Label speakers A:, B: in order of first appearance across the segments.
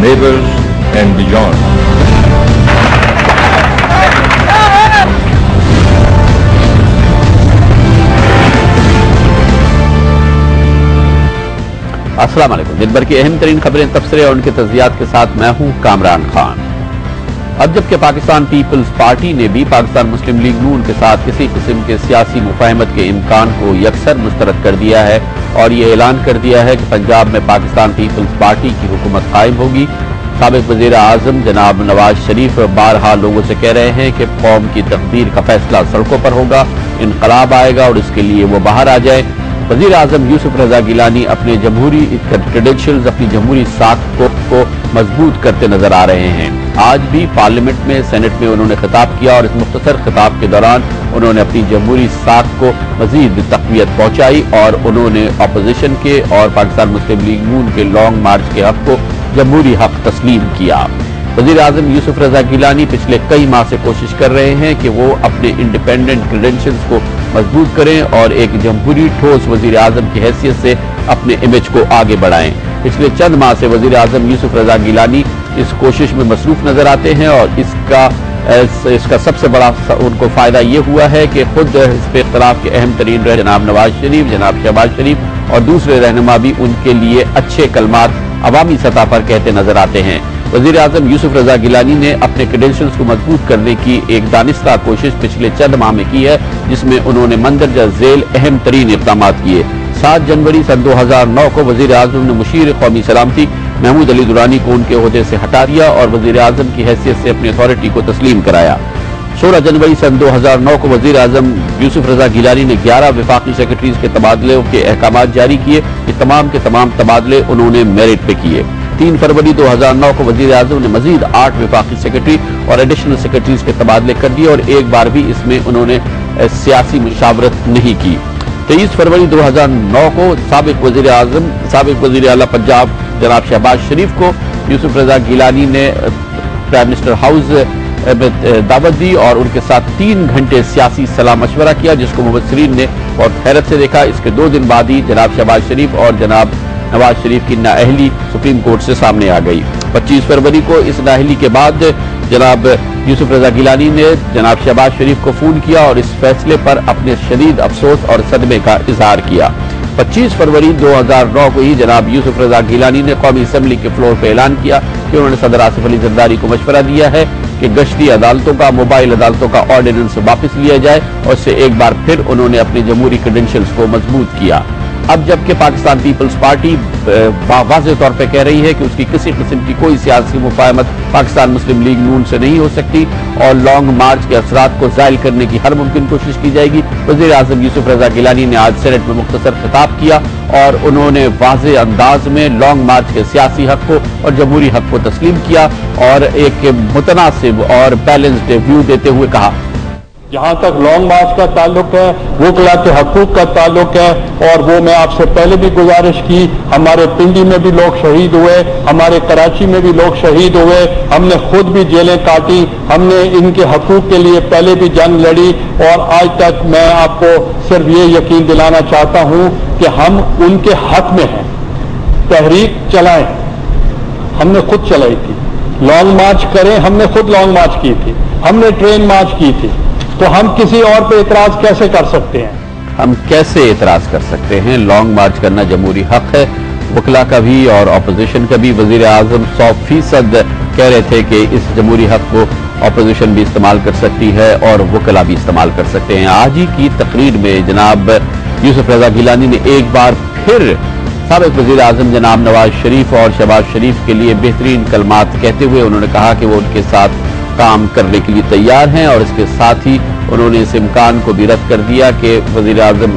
A: neighbors and beyond.
B: अस्सलाम वालेकुम। दिन भर की अहम तरीन खबरें, तबसरे और उनके तज़कियात के साथ मैं हूं कामरान खान। अब जबकि पाकिस्तान पीपल्स पार्टी ने भी पाकिस्तान मुस्लिम लीग नून के साथ किसी किस्म के सियासी मुफाहमत के इम्कान को यकसर मुस्तरद कर दिया है और ये ऐलान कर दिया है कि पंजाब में पाकिस्तान पीपल्स पार्टी की हुकूमत कायम होगी। साबिक वज़ीर आज़म जनाब नवाज शरीफ बारहा लोगों से कह रहे हैं कि कौम की तकदीर का फैसला सड़कों पर होगा, इनकलाब आएगा और इसके लिए वो बाहर आ जाए। वज़ीर आज़म यूसुफ रज़ा गिलानी अपने जमहूरी क्रेडेंशियल्स, अपनी जमहूरी साख को मजबूत करते नजर आ रहे हैं। आज भी पार्लियामेंट में, सेनेट में उन्होंने खिताब किया और इस मुख्तसर खिताब के दौरान उन्होंने अपनी जमहूरी साख को मजीद तक़वियत पहुंचाई और उन्होंने अपोजिशन के और पाकिस्तान मुस्लिम लीग नून के लॉन्ग मार्च के हक को जमहूरी हक तस्लीम किया। वज़ीर आज़म यूसुफ रज़ा गिलानी पिछले कई माह से कोशिश कर रहे हैं कि वो अपने इंडिपेंडेंट क्रेडेंशियल्स को मजबूत करें और एक जमहूरी ठोस वज़ीर आज़म की हैसियत से अपने इमेज को आगे बढ़ाएं। पिछले चंद माह से वज़ीर आज़म यूसुफ रज़ा गिलानी इस कोशिश में मसरूफ नजर आते हैं और इसका सबसे बड़ा उनको फायदा ये हुआ है कि खुद हिज़्ब इख्तिलाफ के अहम तरीन रहे जनाब नवाज शरीफ, जनाब शहबाज शरीफ और दूसरे रहनुमा भी उनके लिए अच्छे कलमात अवामी सतह पर कहते नजर आते हैं। वज़ीर आज़म यूसुफ रज़ा गिलानी ने अपने क्रेडेंशियल्स को मजबूत करने की एक दानिस्ता कोशिश पिछले चंद माह में की है, जिसमें उन्होंने मंदरजा झेल अहम तरीन इक़दाम किए। 7 जनवरी सन 2009 को वज़ीर आज़म ने मुशीर कौमी सलामती महमूद अली दुरानी को उनके ओहदे से हटा दिया और वज़ीर आज़म की हैसियत से अपनी अथॉरिटी को तस्लीम कराया। 16 जनवरी सन 2009 को वज़ीर आज़म यूसुफ रज़ा गिलानी ने 11 वफाकी सेक्रेटरीज के तबादले के अहकामात जारी किए। ये तमाम के तमाम तबादले उन्होंने मेरिट पे किए। 3 फरवरी 2009 को वज़ीर आज़म ने मजीद 8 वफाकी सेक्रेटरी और एडिशनल सेक्रेटरीज के तबादले कर दिए और एक बार भी इसमें उन्होंने सियासी मुशावरत नहीं की। 23 फरवरी 2009 को साबिक वज़ीर आज़म, साबिक वज़ीर आला पंजाब जनाब शहबाज शरीफ को यूसुफ रज़ा गिलानी ने प्राइम मिनिस्टर हाउस में दावत दी और उनके साथ 3 घंटे सियासी सलाह मशवरा किया, जिसको मुबस्सिरीन ने बहुत हैरत से देखा। इसके 2 दिन बाद ही जनाब शहबाज शरीफ और जनाब नवाज शरीफ की नाअहली सुप्रीम कोर्ट से सामने आ गई। 25 फरवरी को इस नाअहली के बाद जनाब यूसुफ रज़ा गिलानी ने जनाब शहबाज शरीफ को फोन किया और इस फैसले पर अपने शदीद अफसोस और सदमे का इजहार किया। 25 फरवरी 2009 को ही जनाब यूसुफ रज़ा गिलानी ने कौमी असम्बली के फ्लोर पर ऐलान किया कि उन्होंने सदर आसिफ अली जरदारी को मशवरा दिया है कि गश्ती अदालतों का, मोबाइल अदालतों का ऑर्डिनेंस वापस लिया जाए और इससे एक बार फिर उन्होंने अपने जमहूरी क्रेडेंशियल्स को मजबूत किया। अब जबकि पाकिस्तान पीपल्स पार्टी वाज़ेह तौर पर कह रही है कि उसकी किसी किस्म की कोई सियासी मुफाहमत पाकिस्तान मुस्लिम लीग नून से नहीं हो सकती और लॉन्ग मार्च के असरात को ज़ायल करने की हर मुमकिन कोशिश की जाएगी, वज़ीर आज़म यूसुफ रज़ा गिलानी ने आज सेनेट में मुख्तसर खिताब किया और उन्होंने वाज़ेह अंदाज में लॉन्ग मार्च के सियासी हक को और जमहूरी हक को तस्लीम किया और एक मुतनासिब और बैलेंस्ड व्यू देते हुए कहा,
C: जहाँ तक लॉन्ग मार्च का ताल्लुक है, वकला के हकूक का ताल्लुक है और वो मैं आपसे पहले भी गुजारिश की, हमारे पिंडी में भी लोग शहीद हुए, हमारे कराची में भी लोग शहीद हुए, हमने खुद भी जेलें काटी, हमने इनके हकूक के लिए पहले भी जंग लड़ी और आज तक मैं आपको सिर्फ ये यकीन दिलाना चाहता हूँ कि हम उनके हक में हैं। तहरीक चलाएं, हमने खुद चलाई थी। लॉन्ग मार्च करें, हमने खुद लॉन्ग मार्च की थी, हमने ट्रेन मार्च की थी, तो हम किसी और पे इतराज कैसे कर सकते हैं?
B: हम कैसे इतराज कर सकते हैं? लॉन्ग मार्च करना जमहूरी हक है, वकला का भी और अपोजिशन का भी। वज़ीर आज़म 100% कह रहे थे कि इस जमहूरी हक को अपोजिशन भी इस्तेमाल कर सकती है और वकला भी इस्तेमाल कर सकते हैं। आज ही की तकरीर में जनाब यूसुफ रज़ा गिलानी ने एक बार फिर साबिक वज़ीर आज़म जनाब नवाज शरीफ और शहबाज शरीफ के लिए बेहतरीन कलमात कहते हुए उन्होंने कहा कि वो उनके साथ काम करने के लिए तैयार हैं और इसके साथ ही उन्होंने इस इम्कान को भी रद्द कर दिया कि वज़ीर आज़म,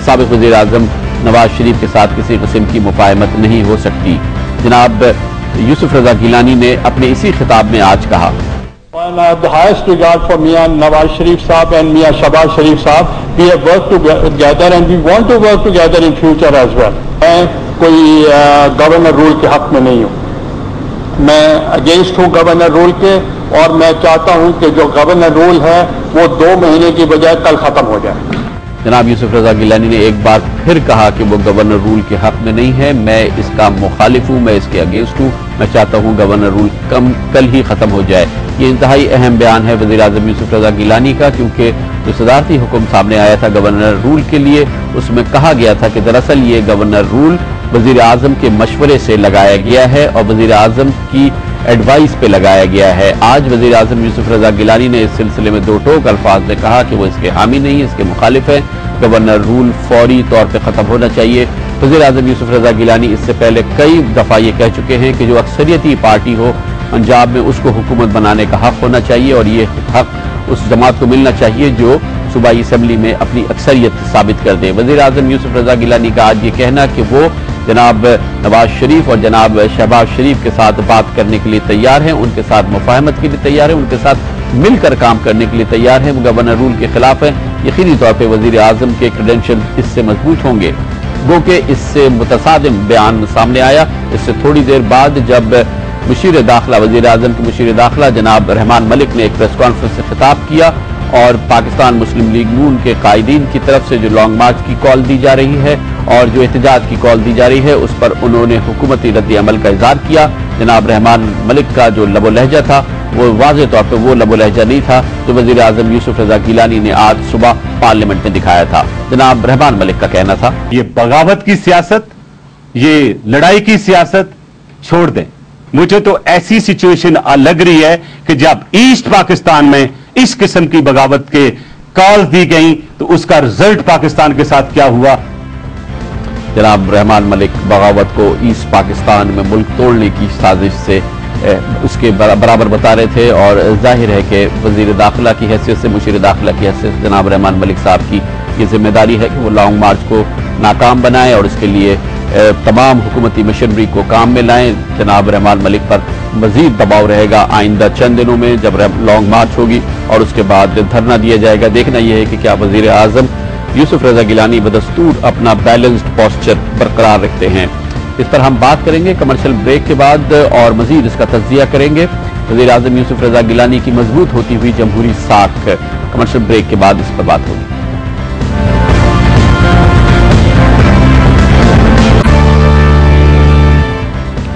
B: साबिक वज़ीर आज़म नवाज शरीफ के साथ किसी किस्म की मुफाहमत नहीं हो सकती। जनाब यूसुफ रज़ा गिलानी ने अपने इसी खिताब में आज कहा,
C: The highest regard for Mian Nawaz Sharif Saab and Mian Shahbaz Sharif Saab. We have worked together and we want to work together in future as well. मैं कोई गवर्नर रूल के हक में नहीं हूँ, मैं अगेंस्ट हूँ गवर्नर रूल के और मैं चाहता हूँ कि जो गवर्नर रूल है वो 2 महीने की बजाय कल खत्म हो जाए।
B: जनाब यूसुफ रजा गिलानी ने एक बार फिर कहा कि वो गवर्नर रूल के हक में नहीं है, मैं इसका मुखालिफ हूँ, मैं इसके अगेंस्ट हूँ, मैं चाहता हूँ गवर्नर रूल कल ही खत्म हो जाए। ये इंतहाई अहम बयान है वज़ीर आज़म यूसुफ रजा गिलानी का, क्योंकि जो सदारती हुक्म सामने आया था गवर्नर रूल के लिए, उसमें कहा गया था कि दरअसल ये गवर्नर रूल वज़ीर आज़म के मशवरे से लगाया गया है और वज़ीर आज़म की एडवाइस पे लगाया गया है। आज वज़ीर आज़म यूसुफ रजा गिलानी ने इस सिलसिले में दो टोक अल्फाज में कहा कि वो इसके हामी नहीं, इसके मुखालिफ है, गवर्नर रूल फौरी तौर पे ख़त्म होना चाहिए। वज़ीर आज़म यूसुफ रजा गिलानी इससे पहले कई दफ़ा ये कह चुके हैं कि जो अक्सरियती पार्टी हो पंजाब में उसको हुकूमत बनाने का हक होना चाहिए और ये हक उस जमात को मिलना चाहिए जो सूबाई असम्बली में अपनी अक्सरियत साबित कर दे। वज़ीर आज़म यूसुफ रजा गिलानी का आज ये कहना कि वो जनाब नवाज शरीफ और जनाब शहबाज शरीफ के साथ बात करने के लिए तैयार हैं, उनके साथ मुफाहमत के लिए तैयार हैं, उनके साथ मिलकर काम करने के लिए तैयार हैं, वो गवर्नर रूल के खिलाफ हैं। यकीनी तौर पर वज़ीर आज़म के क्रेडेंशियल इससे मजबूत होंगे। गो के इससे मुतसादिम बयान सामने आया इससे थोड़ी देर बाद, जब मुशीर दाखिला वज़ीर आज़म के मुशीर दाखिला जनाब रहमान मलिक ने एक प्रेस कॉन्फ्रेंस से खिताब किया और पाकिस्तान मुस्लिम लीग नून के कायदीन की तरफ से जो लॉन्ग मार्च की कॉल दी जा रही है और जो एहतजाज की कॉल दी जा रही है उस पर उन्होंने हुकूमती रद्द अमल का इज़हार किया। जनाब रहमान मलिक का जो लबो लहजा था वो वाज़े तौर पर वो लबो लहजा नहीं था जो वज़ीर आज़म यूसुफ रजा गिलानी ने आज सुबह पार्लियामेंट में दिखाया था। जनाब रहमान मलिक का कहना था,
D: ये बगावत की सियासत, ये लड़ाई की सियासत छोड़ दें। मुझे तो ऐसी सिचुएशन लग रही है कि जब ईस्ट पाकिस्तान में इस किस्म की बगावत के कॉल दी गई तो उसका रिजल्ट पाकिस्तान के साथ क्या हुआ।
B: जनाब रहमान मलिक बगावत को ईस्ट पाकिस्तान में मुल्क तोड़ने की साजिश से उसके बराबर बता रहे थे और जाहिर है कि वज़ीर दाखिला की हैसियत से, मुशीर दाखिला की हैसियत से जनाब रहमान मलिक साहब की ये जिम्मेदारी है कि वो लॉन्ग मार्च को नाकाम बनाएं और इसके लिए तमाम हुकूमती मशीनरी को काम में लाएं। जनाब रहमान मलिक पर मजीद दबाव रहेगा आइंदा चंद दिनों में जब लॉन्ग मार्च होगी और उसके बाद धरना दिया जाएगा। देखना यह है कि क्या वज़ीर आज़म यूसुफ रजा गिलानी बदस्तूर अपना बैलेंस्ड पोस्चर बरकरार रखते हैं। इस पर हम बात करेंगे कमर्शियल ब्रेक के बाद और मजीद इसका तज्जिया करेंगे। वज़ीर आज़म यूसुफ रजा गिलानी की मजबूत होती हुई जमहूरी साख, कमर्शियल ब्रेक के बाद इस पर बात होगी।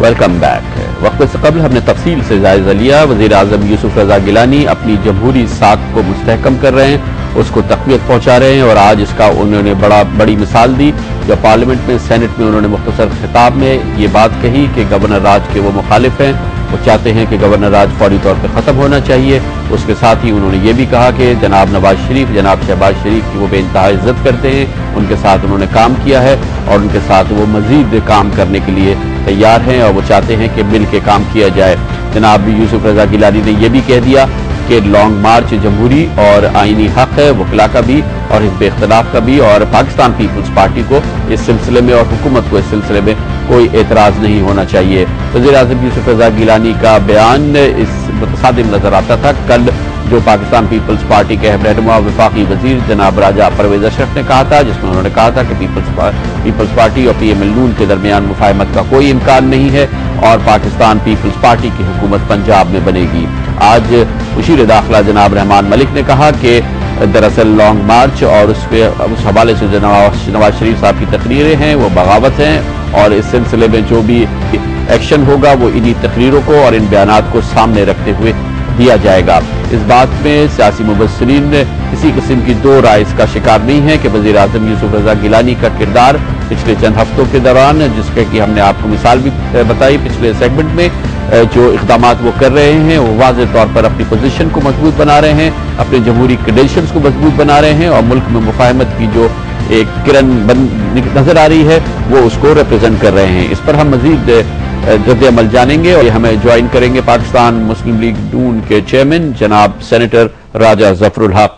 B: Welcome back. वक्त से कबल हमने तफसील से जायजा लिया वज़ीर आज़म यूसुफ रजा गिलानी अपनी जमहूरी साख को मुस्तहकम कर रहे हैं, उसको तक़वियत पहुंचा रहे हैं और आज इसका उन्होंने बड़ी मिसाल दी जब पार्लियामेंट में सेनेट में उन्होंने मुख्तसर खिताब में ये बात कही कि गवर्नर राज के वो मुखालिफ हैं, वो चाहते हैं कि गवर्नर राज फौरी तौर पर ख़त्म होना चाहिए। उसके साथ ही उन्होंने ये भी कहा कि जनाब नवाज शरीफ, जनाब शहबाज शरीफ की वो बेइंतहा इज्जत करते हैं, उनके साथ उन्होंने काम किया है और उनके साथ वो मज़ीद काम करने के लिए तैयार हैं और वो चाहते हैं कि मिल के काम किया जाए। जनाब यूसुफ रजा गिलानी ने यह भी कह दिया कि लॉन्ग मार्च जमहूरी और आईनी हक है, वकला का भी और हिज़्ब इख्तिलाफ का भी, और पाकिस्तान पीपल्स पार्टी को इस सिलसिले में और हुकूमत को इस सिलसिले में कोई एतराज़ नहीं होना चाहिए। वज़ीर आज़म यूसुफ रजा गिलानी का बयान इस मुतसादिम नजर आता था। कल जो पाकिस्तान पीपल्स पार्टी के अहम रहनुमा वफाकी वजीर जनाब राजा परवेज अशरफ ने कहा था, जिसमें उन्होंने कहा था कि पीपल्स पार्टी और PML नून के दरमियान मुफाहमत का कोई इम्कान नहीं है और पाकिस्तान पीपल्स पार्टी की हुकूमत पंजाब में बनेगी। आज मुशीर दाखिला जनाब रहमान मलिक ने कहा कि दरअसल लॉन्ग मार्च और उस हवाले से जो नवाज शरीफ साहब की तकरीरें हैं वो बगावत हैं और इस सिलसिले में जो भी एक्शन होगा वो इन्हीं तकरीरों को और इन बयानात को सामने रखते हुए दिया जाएगा। इस बात में सियासी मुबस्सिरीन किसी किस्म की दो राय इसका शिकार नहीं है कि वज़ीर आज़म यूसुफ रजा गिलानी का किरदार पिछले चंद हफ्तों के दौरान, जिसके कि हमने आपको मिसाल भी बताई पिछले सेगमेंट में, जो इक़दामात वो कर रहे हैं वो वाज़े तौर पर अपनी पोजीशन को मजबूत बना रहे हैं, अपने जमहूरी क्रेडेंशियल्स को मजबूत बना रहे हैं और मुल्क में मुफाहमत की जो एक किरण नजर आ रही है वो उसको रिप्रेजेंट कर रहे हैं। इस पर हम मजीद रद्द अमल जानेंगे और हमें ज्वाइन करेंगे पाकिस्तान मुस्लिम लीग नून के चेयरमैन जनाब सेनेटर राजा जफरुल हक।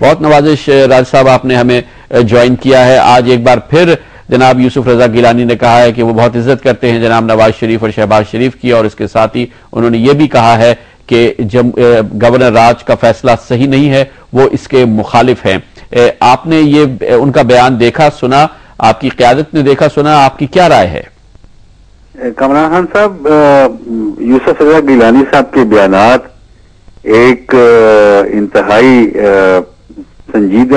B: बहुत नवाजिश राजा साहब, आपने हमें ज्वाइन किया है। आज एक बार फिर जनाब यूसुफ रजा गिलानी ने कहा है कि वो बहुत इज्जत करते हैं जनाब नवाज शरीफ और शहबाज शरीफ की और इसके साथ ही उन्होंने ये भी कहा है कि गवर्नर राज का फैसला सही नहीं है, वो इसके मुखालिफ हैं। आपने ये उनका बयान देखा सुना, आपकी क़यादत ने देखा सुना, आपकी क्या राय है?
E: कमरान खान साहब, यूसुफ रजा गिलानी साहब के बयानात एक इंतहाई संजीदा